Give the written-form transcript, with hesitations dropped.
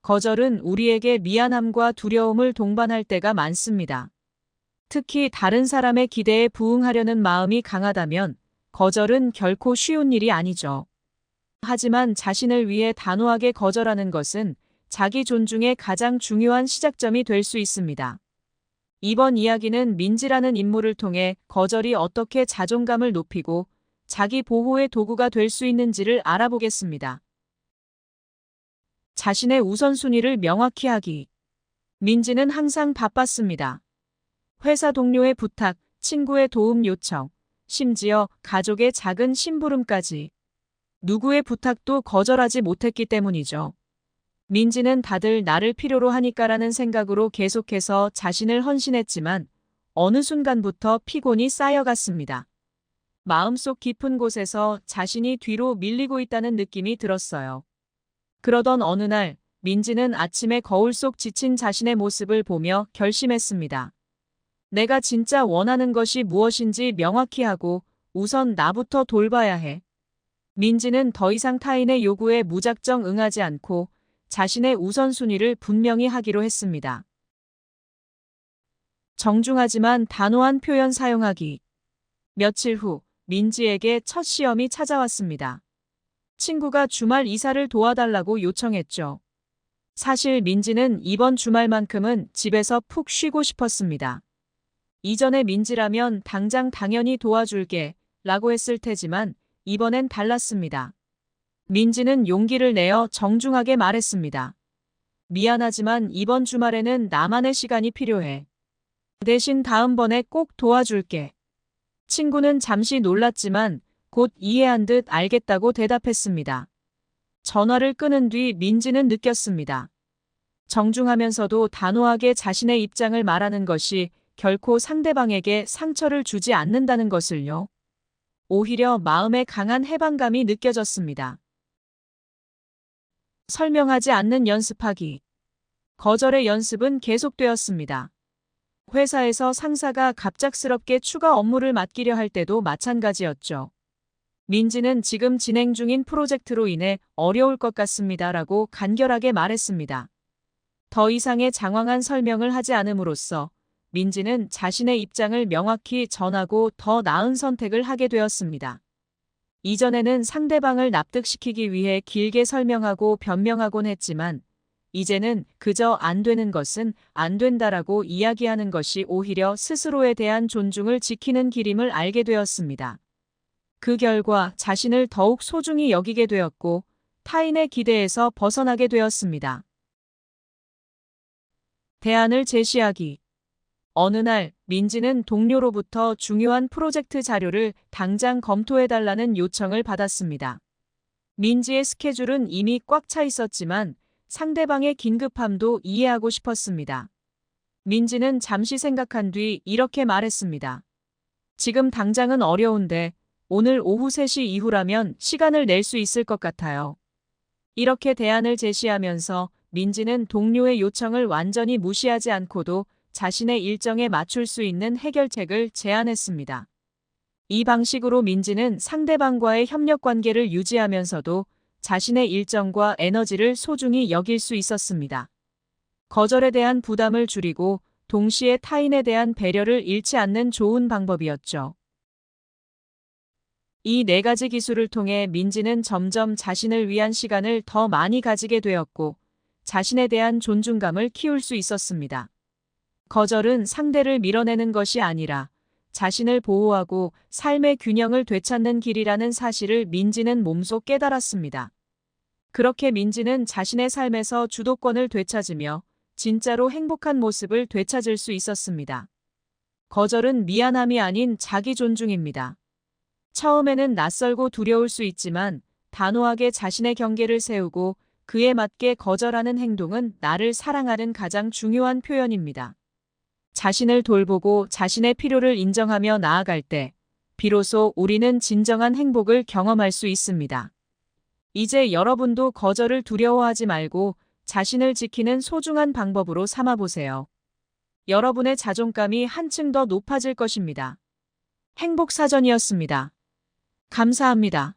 거절은 우리에게 미안함과 두려움을 동반할 때가 많습니다. 특히 다른 사람의 기대에 부응하려는 마음이 강하다면 거절은 결코 쉬운 일이 아니죠. 하지만 자신을 위해 단호하게 거절하는 것은 자기 존중의 가장 중요한 시작점이 될 수 있습니다. 이번 이야기는 민지라는 인물을 통해 거절이 어떻게 자존감을 높이고 자기 보호의 도구가 될 수 있는지를 알아보겠습니다. 자신의 우선순위를 명확히 하기. 민지는 항상 바빴습니다. 회사 동료의 부탁, 친구의 도움 요청, 심지어 가족의 작은 심부름까지. 누구의 부탁도 거절하지 못했기 때문이죠. 민지는 다들 나를 필요로 하니까라는 생각으로 계속해서 자신을 헌신했지만 어느 순간부터 피곤이 쌓여갔습니다. 마음속 깊은 곳에서 자신이 뒤로 밀리고 있다는 느낌이 들었어요. 그러던 어느 날 민지는 아침에 거울 속 지친 자신의 모습을 보며 결심했습니다. 내가 진짜 원하는 것이 무엇인지 명확히 하고 우선 나부터 돌봐야 해. 민지는 더 이상 타인의 요구에 무작정 응하지 않고 자신의 우선순위를 분명히 하기로 했습니다. 정중하지만 단호한 표현 사용하기. 며칠 후 민지에게 첫 시험이 찾아왔습니다. 친구가 주말 이사를 도와달라고 요청했죠. 사실 민지는 이번 주말만큼은 집에서 푹 쉬고 싶었습니다. 이전에 민지라면 당연히 도와줄게 라고 했을 테지만 이번엔 달랐습니다. 민지는 용기를 내어 정중하게 말했습니다. 미안하지만 이번 주말에는 나만의 시간이 필요해. 대신 다음번에 꼭 도와줄게. 친구는 잠시 놀랐지만 곧 이해한 듯 알겠다고 대답했습니다. 전화를 끊은 뒤 민지는 느꼈습니다. 정중하면서도 단호하게 자신의 입장을 말하는 것이 결코 상대방에게 상처를 주지 않는다는 것을요. 오히려 마음에 강한 해방감이 느껴졌습니다. 설명하지 않는 연습하기. 거절의 연습은 계속되었습니다. 회사에서 상사가 갑작스럽게 추가 업무를 맡기려 할 때도 마찬가지였죠. 민지는 지금 진행 중인 프로젝트로 인해 어려울 것 같습니다라고 간결하게 말했습니다. 더 이상의 장황한 설명을 하지 않음으로써 민지는 자신의 입장을 명확히 전하고 더 나은 선택을 하게 되었습니다. 이전에는 상대방을 납득시키기 위해 길게 설명하고 변명하곤 했지만 이제는 그저 안 되는 것은 안 된다라고 이야기하는 것이 오히려 스스로에 대한 존중을 지키는 길임을 알게 되었습니다. 그 결과 자신을 더욱 소중히 여기게 되었고 타인의 기대에서 벗어나게 되었습니다. 대안을 제시하기. 어느 날 민지는 동료로부터 중요한 프로젝트 자료를 당장 검토해달라는 요청을 받았습니다. 민지의 스케줄은 이미 꽉 차 있었지만 상대방의 긴급함도 이해하고 싶었습니다. 민지는 잠시 생각한 뒤 이렇게 말했습니다. 지금 당장은 어려운데 오늘 오후 3시 이후라면 시간을 낼 수 있을 것 같아요. 이렇게 대안을 제시하면서 민지는 동료의 요청을 완전히 무시하지 않고도 자신의 일정에 맞출 수 있는 해결책을 제안했습니다. 이 방식으로 민지는 상대방과의 협력 관계를 유지하면서도 자신의 일정과 에너지를 소중히 여길 수 있었습니다. 거절에 대한 부담을 줄이고 동시에 타인에 대한 배려를 잃지 않는 좋은 방법이었죠. 이 4가지 기술을 통해 민지는 점점 자신을 위한 시간을 더 많이 가지게 되었고 자신에 대한 존중감을 키울 수 있었습니다. 거절은 상대를 밀어내는 것이 아니라 자신을 보호하고 삶의 균형을 되찾는 길이라는 사실을 민지는 몸소 깨달았습니다. 그렇게 민지는 자신의 삶에서 주도권을 되찾으며 진짜로 행복한 모습을 되찾을 수 있었습니다. 거절은 미안함이 아닌 자기 존중입니다. 처음에는 낯설고 두려울 수 있지만 단호하게 자신의 경계를 세우고 그에 맞게 거절하는 행동은 나를 사랑하는 가장 중요한 표현입니다. 자신을 돌보고 자신의 필요를 인정하며 나아갈 때 비로소 우리는 진정한 행복을 경험할 수 있습니다. 이제 여러분도 거절을 두려워하지 말고 자신을 지키는 소중한 방법으로 삼아보세요. 여러분의 자존감이 한층 더 높아질 것입니다. 행복사전이었습니다. 감사합니다.